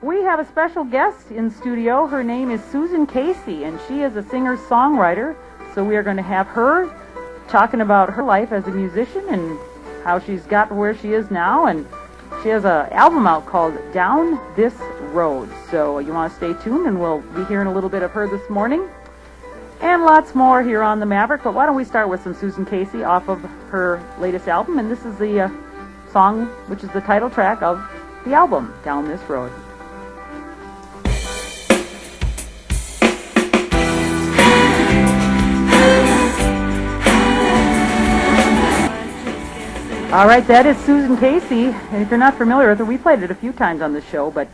We have a special guest in studio. Her name is Susan Kasey, and she is a singer-songwriter. So we are going to have her talking about her life as a musician and how she's got to where she is now. And she has an album out called Down This Road. So you want to stay tuned, and we'll be hearing a little bit of her this morning. And lots more here on The Maverick. But why don't we start with some Susan Kasey off of her latest album. And this is the song, which is the title track of the album, Down This Road. All right, that is Susan Kasey, and if you're not familiar with her, we played it a few times on the show, but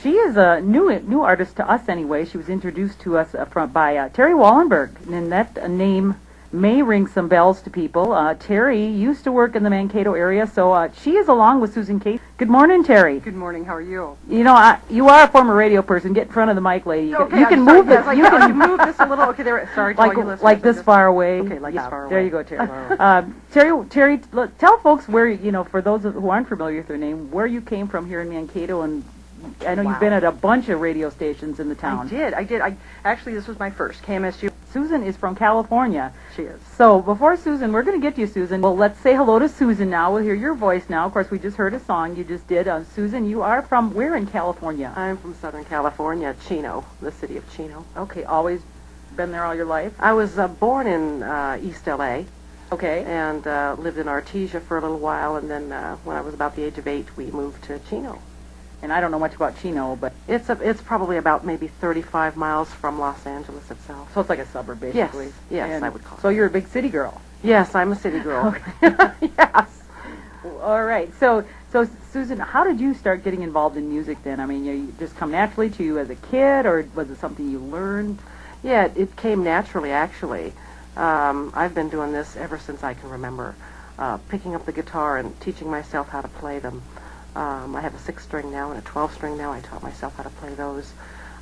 she is a new artist to us anyway. She was introduced to us by Terry Wallenberg, and that name may ring some bells to people. Terry used to work in the Mankato area, so she is along with Susan Kasey. Good morning, Terry. Good morning. How are you? You know, you are a former radio person. Get in front of the mic, lady. Okay, you can move this. You can move this a little. Okay, there. Sorry, to all you listeners. Like this far away. Okay, like this far away. There you go, Terry. Terry, tell folks where for those who aren't familiar with her name, where you came from here in Mankato, and I know you've been at a bunch of radio stations in the town. I did. Actually, this was my first KMSU. Susan is from California. She is. So before Susan, we're going to get to you, Susan. Well, let's say hello to Susan now. We'll hear your voice now. Of course, we just heard a song you just did. Susan, you are from where in California? I'm from Southern California, Chino, the city of Chino. Okay, always been there all your life? I was born in East L.A. Okay. And lived in Artesia for a little while, and then when I was about the age of 8, we moved to Chino. And I don't know much about Chino, but it's probably about maybe 35 miles from Los Angeles itself. So it's like a suburb, basically. Yes, I would call it. So you're a big city girl. Yes, I'm a city girl. Okay. Yes. All right. So Susan, how did you start getting involved in music then? I mean, you just come naturally to you as a kid, or was it something you learned? Yeah, it came naturally, actually. I've been doing this ever since I can remember, picking up the guitar and teaching myself how to play them. I have a 6-string now and a 12-string now. I taught myself how to play those.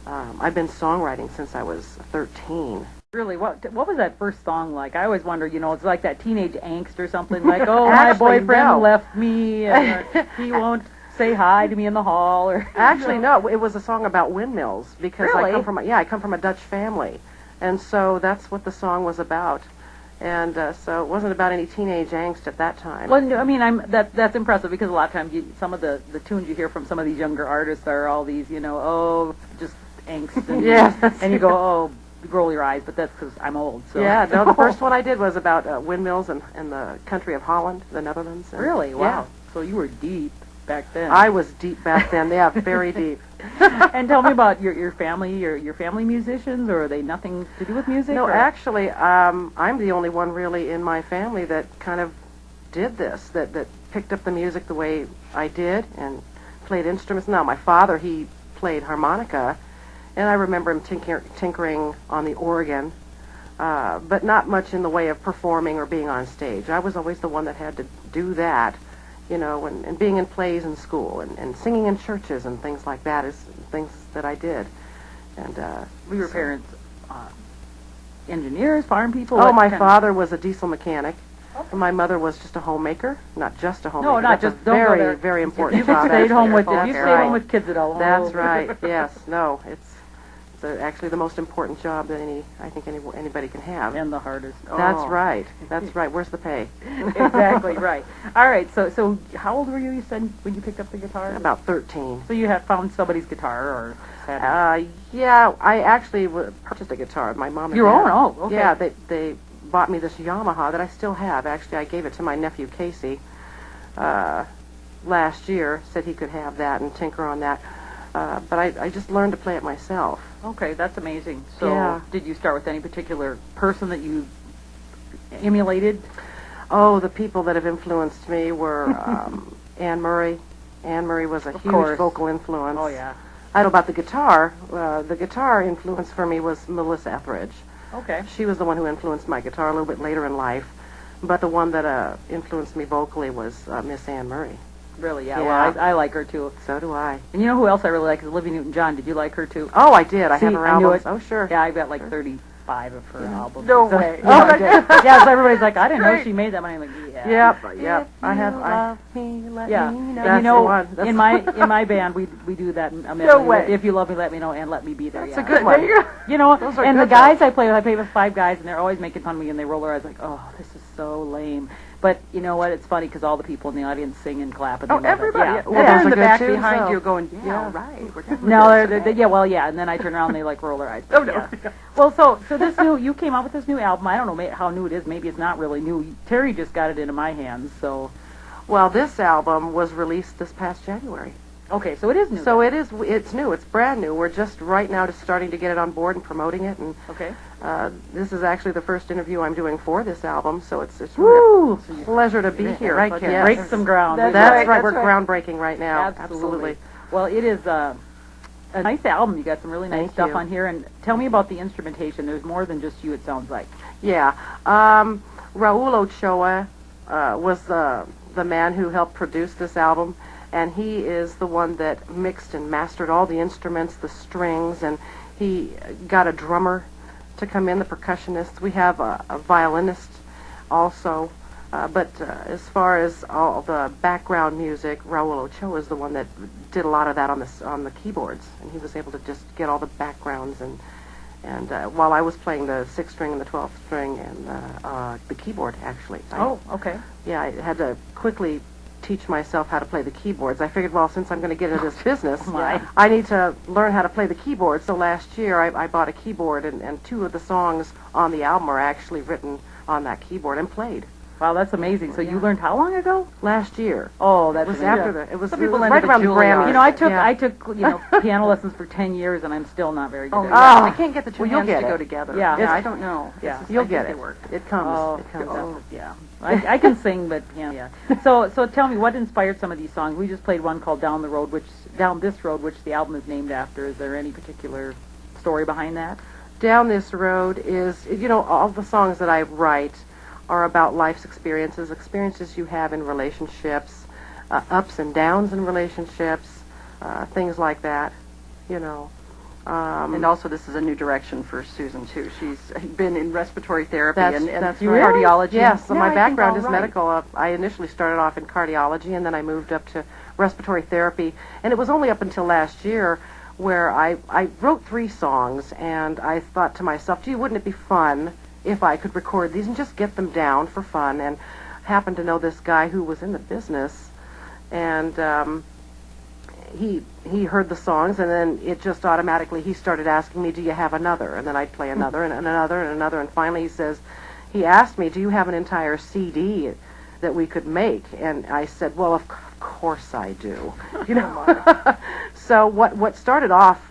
I've been songwriting since I was 13. Really? What was that first song like? I always wonder, it's like that teenage angst or something, like, oh, Actually, my boyfriend no. left me, and he won't say hi to me in the hall, or... Actually, no, it was a song about windmills, because really? I come from a Dutch family, and so that's what the song was about. And so it wasn't about any teenage angst at that time. Well, I mean, that's impressive, because a lot of times some of the tunes you hear from some of these younger artists are all these, just angst. And, yes. And you go, oh, roll your eyes, but that's because I'm old. So. Yeah, no, the first one I did was about windmills in the country of Holland, the Netherlands. And, really? Wow. Yeah. So you were deep back then. I was deep back then, yeah, very deep. And tell me about your family, your family musicians, or are they nothing to do with music? No, or? actually, I'm the only one really in my family that kind of did this, that picked up the music the way I did and played instruments. Now, my father, he played harmonica, and I remember him tinkering on the organ, but not much in the way of performing or being on stage. I was always the one that had to do that. And being in plays in school and singing in churches and things like that is things that I did. And were your parents engineers, farm people? Oh, my father was a diesel mechanic. Okay. My mother was just a homemaker, not just a homemaker. No, not That's just a very, very important job. You stayed home with That's you stayed right. home with kids at all. That's right. Yes. No, it's actually the most important job that anybody can have. And the hardest. That's right. That's right. Where's the pay? Exactly right. All right. So how old were you said when you picked up the guitar? About 13. So you had found somebody's guitar, or? Yeah, I actually purchased a guitar. My mom and your dad. own? Oh, okay. Yeah, they bought me this Yamaha that I still have. Actually, I gave it to my nephew Kasey last year. Said he could have that and tinker on that. But I just learned to play it myself. Okay, that's amazing. So yeah. Did you start with any particular person that you emulated? Oh, the people that have influenced me were Anne Murray. Anne Murray was a huge vocal influence. Oh, yeah. I know about the guitar. The guitar influence for me was Melissa Etheridge. Okay. She was the one who influenced my guitar a little bit later in life. But the one that influenced me vocally was Miss Anne Murray. Really, yeah. Well, I like her, too. So do I. And you know who else I really like is Olivia Newton-John. Did you like her, too? Oh, I did. I have her I knew albums. it. Oh, sure. Yeah, I've got like 30 5 of her albums. No So- way. Yeah, I did. Yeah, so everybody's like, I didn't know she made that money. I'm like, yeah. Yep. I have. Yeah, me and That's the one. That's in my band we do that. No way. If you love me, let me know, and let me be there. That's yeah. a good one. You know, Those are and the good guys I play with 5 guys, and they're always making fun of me, and they roll their eyes like, oh, this is so lame. But you know what? It's funny because all the people in the audience sing and clap. And they love it. everybody. Yeah. Well, they're in the back too, behind so. you going, yeah, Yeah. right. We're definitely No, this. and then I turn around and they like roll their eyes. Oh, no. Yeah. Well, so this you came out with this new album. I don't know how new it is. Maybe it's not really new. Terry just got it into my hands, so. Well, this album was released this past January. Okay, so it is new. So it's new. It's brand new. We're just right now just starting to get it on board and promoting it. And Okay. this is actually the first interview I'm doing for this album, so it's really Woo! a pleasure to be here. Right, But Karen. yes, Break some ground. That's right, right. that's We're right. groundbreaking right now. Absolutely. Well, it is a nice album. You got some really nice Thank stuff you. on here. And tell me about the instrumentation. There's more than just you, it sounds like. Yeah. Raul Ochoa was the man who helped produce this album, and he is the one that mixed and mastered all the instruments, the strings, and he got a drummer to come in, the percussionist. We have a violinist also. But as far as all the background music, Raul Ochoa is the one that did a lot of that on the keyboards, and he was able to just get all the backgrounds and while I was playing the 6th string and the 12th string and the keyboard actually. Okay. Yeah, I had to quickly teach myself how to play the keyboards. I figured, well, since I'm going to get into this business, My. I need to learn how to play the keyboard. So last year I bought a keyboard, and 2 of the songs on the album are actually written on that keyboard and played. Wow, that's amazing. So you learned how long ago? Last year. Oh, that's It was amazing. after the. It was, Some it people was end right up around at the Juilliard. Grammys. You know, I Yeah. took piano lessons for 10 years, and I'm still not very good. Oh, at yeah. Oh. I can't get the two Well, you'll hands get to go it. together. Yeah. I don't know. Yeah. You'll I think get they it. work. It comes. Oh, it comes. oh, yeah. I can sing, but yeah. So tell me, what inspired some of these songs? We just played one called Down This Road, which the album is named after. Is there any particular story behind that? Down This Road is, all the songs that I write are about life's experiences you have in relationships, ups and downs in relationships, things like that, And also, this is a new direction for Susan, too. She's been in respiratory therapy That's and right. cardiology. Yes, so Yeah, my I think background all is right. medical. I initially started off in cardiology, and then I moved up to respiratory therapy. And it was only up until last year where I wrote 3 songs, and I thought to myself, gee, wouldn't it be fun if I could record these and just get them down for fun? And happened to know this guy who was in the business, and he heard the songs, and then it just automatically, he started asking me, do you have another? And then I'd play another and another and another, and finally he asked me, do you have an entire CD that we could make? And I said, well, of course I do. So what started off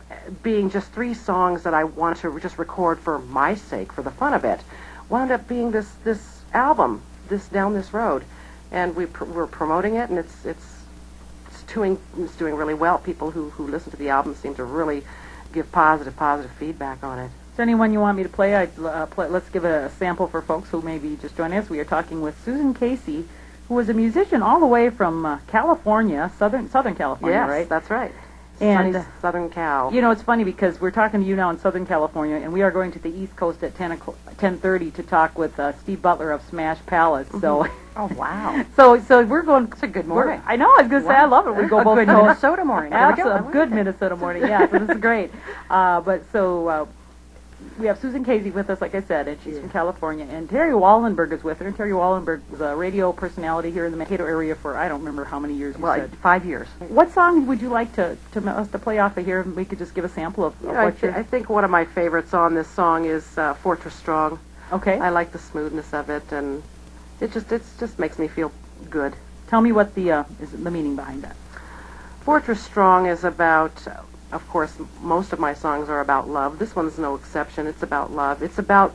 being just 3 songs that I wanted to just record for my sake, for the fun of it, wound up being this album, this Down This Road, and we're promoting it, and it's doing really well. People who listen to the album seem to really give positive feedback on it. Is there anyone you want me to play? Let's give a sample for folks who may be just joining us. We are talking with Susan Kasey, who was a musician all the way from California, Southern California, Yes, right? that's right. And Sunny Southern Cal. You know, it's funny because we're talking to you now in Southern California, and we are going to the East Coast at 10:30 to talk with Steve Butler of Smash Palace. So, Oh, wow. so we're going. It's a good morning. I know. I was going to say I love it. We go a both good coasts. Minnesota morning. There we go. Absolutely, good Minnesota morning. Yeah, so this is great. We have Susan Kasey with us, like I said, and she's from California. And Terry Wallenberg is with her. And Terry Wallenberg was a radio personality here in the Mankato area for I don't remember how many years. You said. 5 years. What song would you like to us to play off of here? And we could just give a sample of what you're. I think one of my favorites on this song is Fortress Strong. Okay. I like the smoothness of it, and it just makes me feel good. Tell me what the is the meaning behind that. Fortress Strong is about, of course, most of my songs are about love. This one's no exception. It's about love. It's about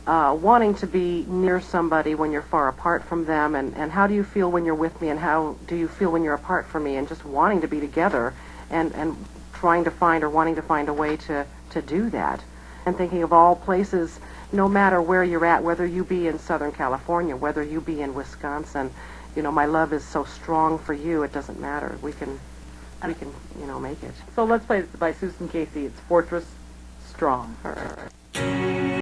wanting to be near somebody when you're far apart from them, and how do you feel when you're with me, and how do you feel when you're apart from me, and just wanting to be together, and wanting to find a way to do that, and thinking of all places, no matter where you're at, whether you be in Southern California, whether you be in Wisconsin, my love is so strong for you, it doesn't matter. We can make it. So let's play this by Susan Kasey. It's Fortress Strong. All right.